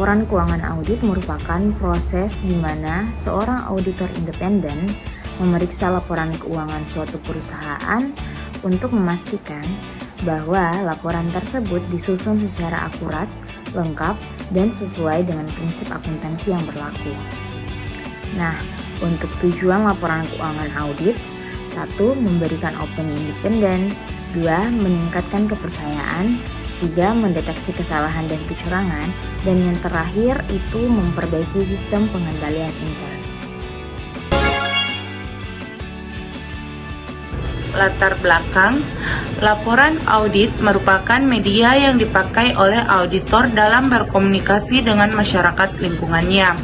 Laporan keuangan audit merupakan proses di mana seorang auditor independen memeriksa laporan keuangan suatu perusahaan untuk memastikan bahwa laporan tersebut disusun secara akurat, lengkap, dan sesuai dengan prinsip akuntansi yang berlaku. Nah, untuk tujuan laporan keuangan audit, 1. Memberikan opini independen, 2. Meningkatkan kepercayaan, 3. Mendeteksi kesalahan dan kecurangan, dan yang terakhir itu memperbaiki sistem pengendalian intern. Latar belakang, laporan audit merupakan media yang dipakai oleh auditor dalam berkomunikasi dengan masyarakat lingkungannya.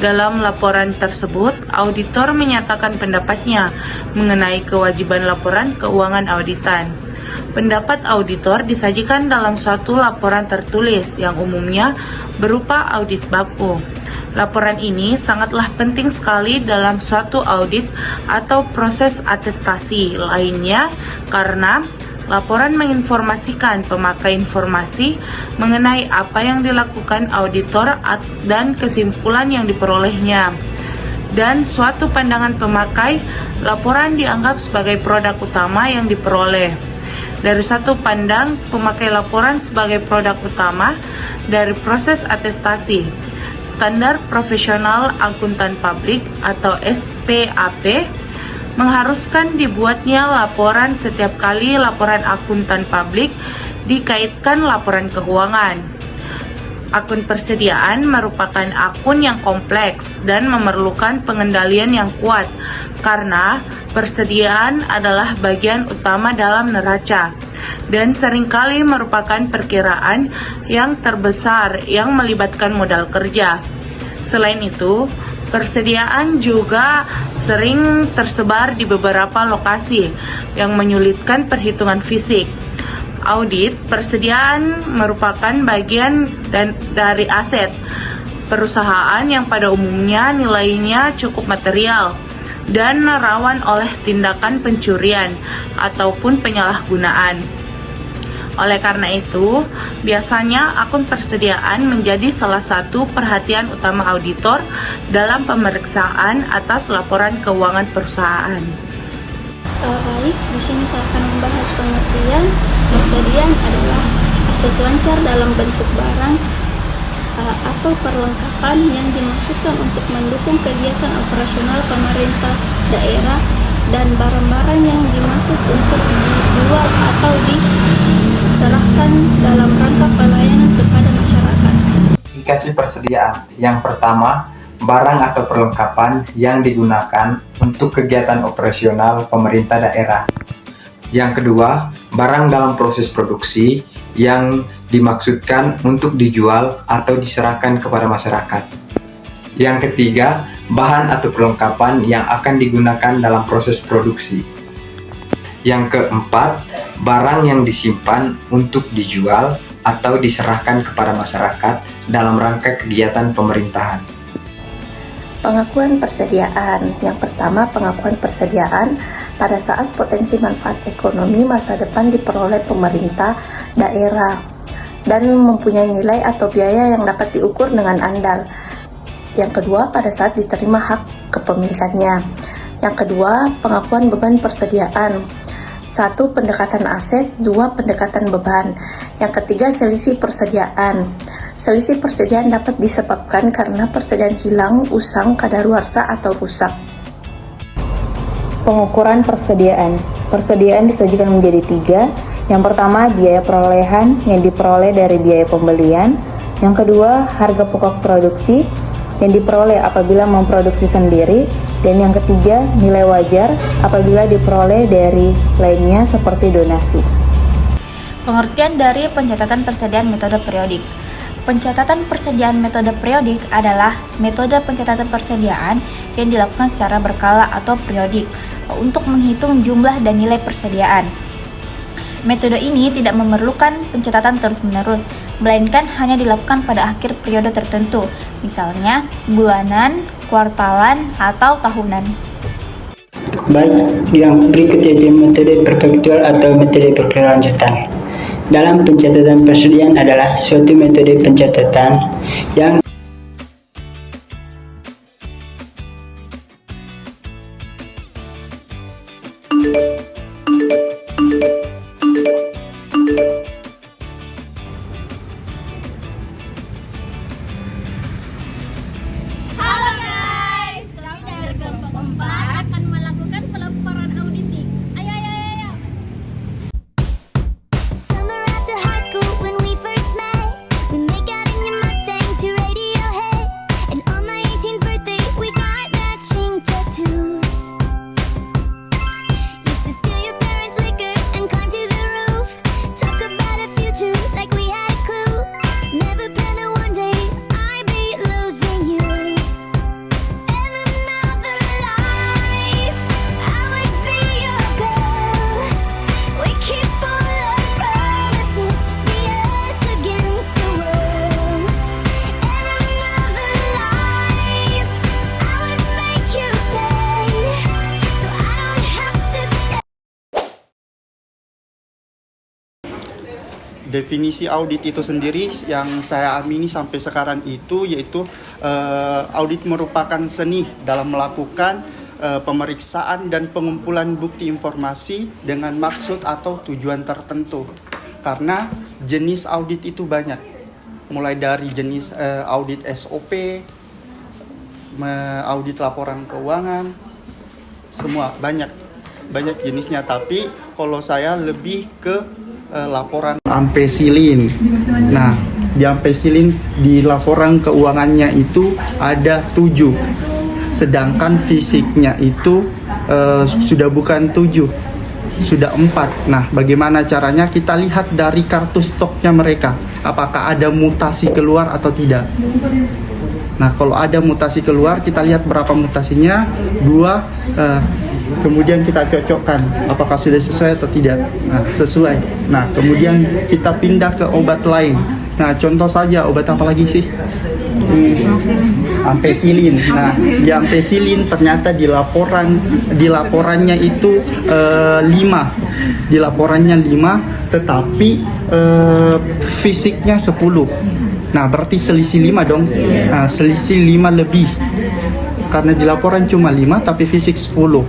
Dalam laporan tersebut, auditor menyatakan pendapatnya mengenai kewajiban laporan keuangan auditan. Pendapat auditor disajikan dalam suatu laporan tertulis yang umumnya berupa audit baku. Laporan ini sangatlah penting sekali dalam suatu audit atau proses atestasi lainnya karena laporan menginformasikan pemakai informasi mengenai apa yang dilakukan auditor dan kesimpulan yang diperolehnya. Dan suatu pandangan pemakai, laporan dianggap sebagai produk utama yang diperoleh. Dari satu pandang, pemakai laporan sebagai produk utama dari proses atestasi. Standar Profesional Akuntan Publik atau SPAP mengharuskan dibuatnya laporan setiap kali laporan akuntan publik dikaitkan laporan keuangan. Akun persediaan merupakan akun yang kompleks dan memerlukan pengendalian yang kuat karena persediaan adalah bagian utama dalam neraca dan seringkali merupakan perkiraan yang terbesar yang melibatkan modal kerja. Selain itu, persediaan juga sering tersebar di beberapa lokasi yang menyulitkan perhitungan fisik. Audit persediaan merupakan bagian dari aset perusahaan yang pada umumnya nilainya cukup material dan rawan oleh tindakan pencurian ataupun penyalahgunaan. Oleh karena itu, biasanya akun persediaan menjadi salah satu perhatian utama auditor dalam pemeriksaan atas laporan keuangan perusahaan. Baik, di sini saya akan membahas pengertian. Persediaan adalah aset lancar dalam bentuk barang atau perlengkapan yang dimaksudkan untuk mendukung kegiatan operasional pemerintah daerah dan barang-barang yang dimaksud untuk dijual atau diserahkan dalam rangka pelayanan kepada masyarakat. Indikasi persediaan yang pertama, barang atau perlengkapan yang digunakan untuk kegiatan operasional pemerintah daerah. Yang kedua, barang dalam proses produksi yang dimaksudkan untuk dijual atau diserahkan kepada masyarakat. Yang ketiga, bahan atau perlengkapan yang akan digunakan dalam proses produksi. Yang keempat, barang yang disimpan untuk dijual atau diserahkan kepada masyarakat dalam rangka kegiatan pemerintahan. Pengakuan persediaan. Yang pertama, pengakuan persediaan pada saat potensi manfaat ekonomi masa depan diperoleh pemerintah daerah dan mempunyai nilai atau biaya yang dapat diukur dengan andal. Yang kedua, pada saat diterima hak kepemilikannya. Yang kedua, pengakuan beban persediaan. 1. Pendekatan aset, 2. Pendekatan beban. Yang ketiga, selisih persediaan. Selisih persediaan dapat disebabkan karena persediaan hilang, usang, kadaluarsa, atau rusak. Pengukuran persediaan. Persediaan disajikan menjadi 3. Yang pertama, biaya perolehan yang diperoleh dari biaya pembelian. Yang kedua, harga pokok produksi yang diperoleh apabila memproduksi sendiri. Dan yang ketiga, nilai wajar apabila diperoleh dari lainnya seperti donasi. Pengertian dari pencatatan persediaan metode periodik. Pencatatan persediaan metode periodik adalah metode pencatatan persediaan yang dilakukan secara berkala atau periodik untuk menghitung jumlah dan nilai persediaan. Metode ini tidak memerlukan pencatatan terus-menerus, melainkan hanya dilakukan pada akhir periode tertentu, misalnya bulanan, kuartalan, atau tahunan. Baik, yang berikut yaitu metode perfaktual atau metode berkelanjutan. dalam pencatatan persediaan adalah suatu metode pencatatan yang Halo guys, kami dari kelompok 4 akan melakukan pelaporan auditing. Ayo, ayo, ayo, ayo. Summer after high school when we first met, we make out in your Mustang to Radiohead. And on my 18th birthday, we got matching tattoos. Used to steal your parents' liquor and climb to the roof. Talk about a future like we had a clue. Never planned that one day I'd be losing you. In another life, I would be your girl. We keep all our promises, be us against the world. In another life, I would make you stay, so I don't have to stay. Definisi audit itu sendiri yang saya amini sampai sekarang itu yaitu audit merupakan seni dalam melakukan pemeriksaan dan pengumpulan bukti informasi dengan maksud atau tujuan tertentu. Karena jenis audit itu banyak, mulai dari jenis audit SOP, audit laporan keuangan, semua banyak jenisnya. Tapi kalau saya lebih ke laporan ampesilin. Nah, di ampesilin di laporan keuangannya itu ada 7, sedangkan fisiknya itu sudah bukan 7, sudah 4. Nah, bagaimana caranya? Kita lihat dari kartu stoknya mereka, apakah ada mutasi keluar atau tidak. Nah, kalau ada mutasi keluar, kita lihat berapa mutasinya, 2, kemudian kita cocokkan apakah sudah sesuai atau tidak. Nah, sesuai. Nah, kemudian kita pindah ke obat lain. Nah, contoh saja obat apa lagi sih? Ampesilin. Nah, di ampesilin ternyata di laporannya itu 5. Di laporannya 5, tetapi fisiknya 10. Nah, berarti selisih 5 dong. Nah, selisih 5 lebih. Karena di laporan cuma 5 tapi fisik 10.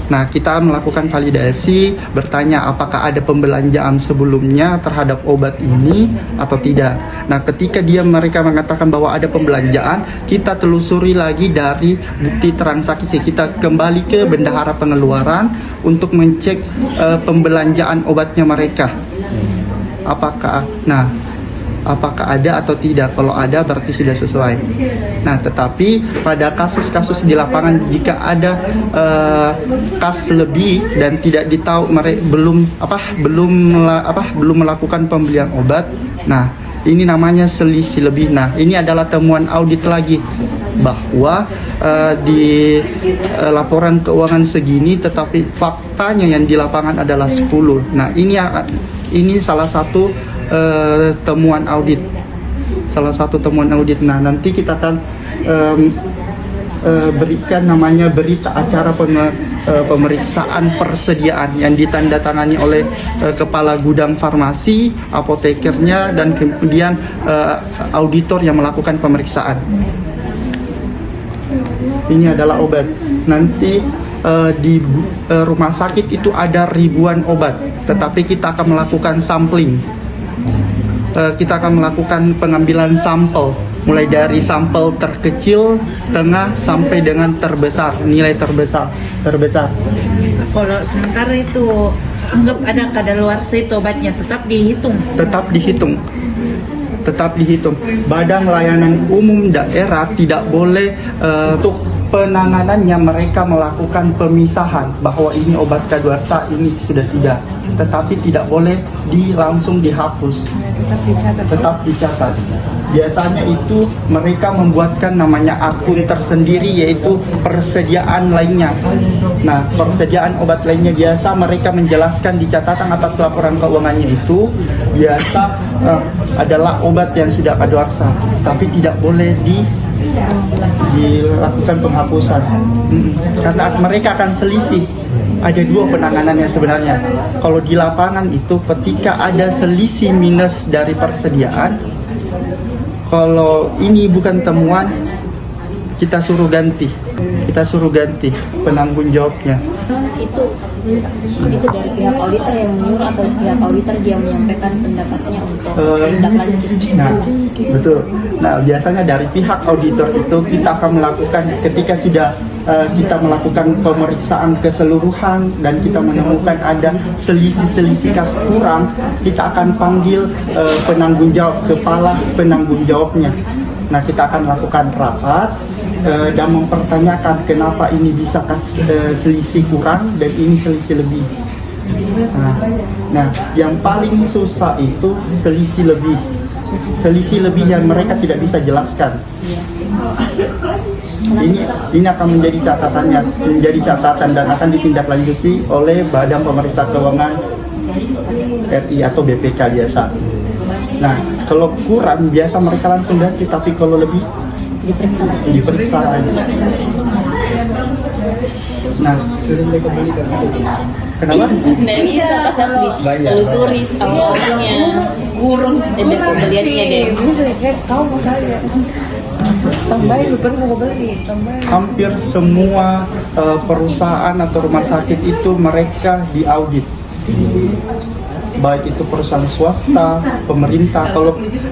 Nah, kita melakukan validasi, bertanya apakah ada pembelanjaan sebelumnya terhadap obat ini atau tidak. Nah, ketika mereka mengatakan bahwa ada pembelanjaan, kita telusuri lagi dari bukti transaksi. Kita kembali ke bendahara pengeluaran untuk mengecek pembelanjaan obatnya mereka. Apakah ada atau tidak. Kalau ada berarti sudah sesuai. Nah, tetapi pada kasus-kasus di lapangan jika ada kas lebih dan tidak ditahu mereka belum melakukan pembelian obat. Nah, ini namanya selisih lebih. Nah, ini adalah temuan audit lagi bahwa di laporan keuangan segini tetapi faktanya yang di lapangan adalah 10. Nah, ini salah satu temuan audit. Nah, nanti kita akan berikan namanya berita acara pemeriksaan persediaan yang ditandatangani oleh kepala gudang farmasi, apotekernya, dan kemudian auditor yang melakukan pemeriksaan. Ini adalah obat. Nanti di rumah sakit itu ada ribuan obat, tetapi kita akan melakukan sampling. Kita akan melakukan pengambilan sampel, mulai dari sampel terkecil, tengah, sampai dengan terbesar, nilai terbesar. Kalau sementara itu anggap ada kadaluarsa itu obatnya tetap dihitung. Badan Layanan Umum Daerah tidak boleh untuk penanganannya mereka melakukan pemisahan bahwa ini obat kadaluarsa, ini sudah tidak, tetapi tidak boleh langsung dihapus, tetap dicatat. Biasanya itu mereka membuatkan namanya akun tersendiri, yaitu persediaan lainnya. Nah, persediaan obat lainnya biasa mereka menjelaskan di catatan atas laporan keuangannya itu biasa adalah obat yang sudah kadaluarsa, tapi tidak boleh dilakukan penghapusan karena mereka akan selisih. ada dua penanganannya sebenarnya. Kalau di lapangan itu ketika ada selisih minus dari persediaan, kalau ini bukan temuan, kita suruh ganti penanggung jawabnya. Itu dari pihak auditor yang menyuruh atau pihak auditor dia menyampaikan pendapatnya untuk tindak lanjut. Nah, betul. Nah, biasanya dari pihak auditor itu kita akan melakukan ketika sudah kita melakukan pemeriksaan keseluruhan dan kita menemukan ada selisih kas kurang, kita akan panggil penanggung jawab, kepala penanggung jawabnya. Nah, kita akan lakukan rapat dan mempertanyakan kenapa ini bisa selisih kurang dan ini selisih lebih. Nah, yang paling susah itu selisih lebih yang mereka tidak bisa jelaskan. Ini akan menjadi catatan dan akan ditindaklanjuti oleh Badan Pemeriksa Keuangan RI atau BPK biasa. Nah, kalau kurang biasa mereka langsung ganti, tapi kalau lebih diperiksa lagi. Nah, kenapa? Nggak bisa, pas harus ditelusuri awalnya, kurang dan pembeliannya deh. Kau mau saya tambahin, mau beli tambahin. Hampir semua perusahaan atau rumah sakit itu mereka diaudit. Baik itu perusahaan swasta, pemerintah.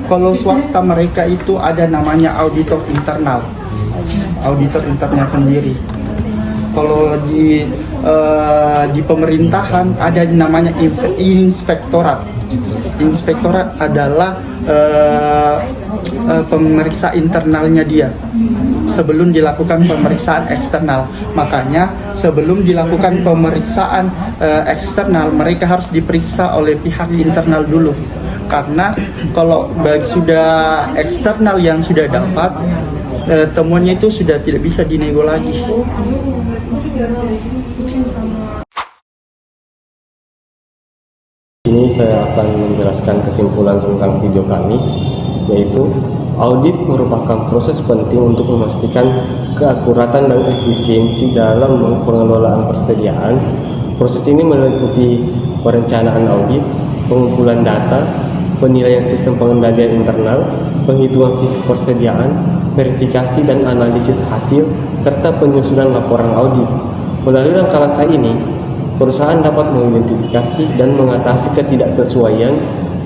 Kalau swasta mereka itu ada namanya auditor internal, auditor internalnya sendiri. Kalau di pemerintahan ada namanya inspektorat. Inspektorat adalah pemeriksa internalnya dia sebelum dilakukan pemeriksaan eksternal. Makanya sebelum dilakukan pemeriksaan eksternal mereka harus diperiksa oleh pihak internal dulu. Karena kalau sudah eksternal yang sudah dapat temuannya itu sudah tidak bisa dinego lagi. Ini saya akan menjelaskan kesimpulan tentang video kami, yaitu audit merupakan proses penting untuk memastikan keakuratan dan efisiensi dalam pengelolaan persediaan. Proses ini meliputi perencanaan audit, pengumpulan data, penilaian sistem pengendalian internal, penghitungan fisik persediaan, verifikasi dan analisis hasil, serta penyusunan laporan audit. Melalui langkah-langkah ini, perusahaan dapat mengidentifikasi dan mengatasi ketidaksesuaian,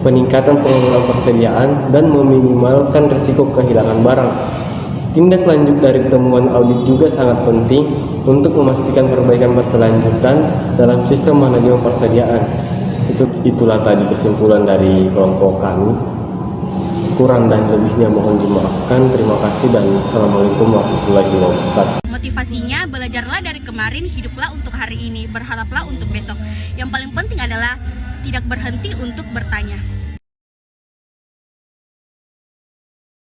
peningkatan pengelolaan persediaan, dan meminimalkan risiko kehilangan barang. Tindak lanjut dari temuan audit juga sangat penting untuk memastikan perbaikan berkelanjutan dalam sistem manajemen persediaan. Itulah tadi kesimpulan dari kelompok kami. Kurang dan lebihnya mohon dimaafkan. Terima kasih dan Assalamualaikum warahmatullahi wabarakatuh. Motivasinya, belajarlah dari kemarin, hiduplah untuk hari ini, berharaplah untuk besok. Yang paling penting adalah tidak berhenti untuk bertanya.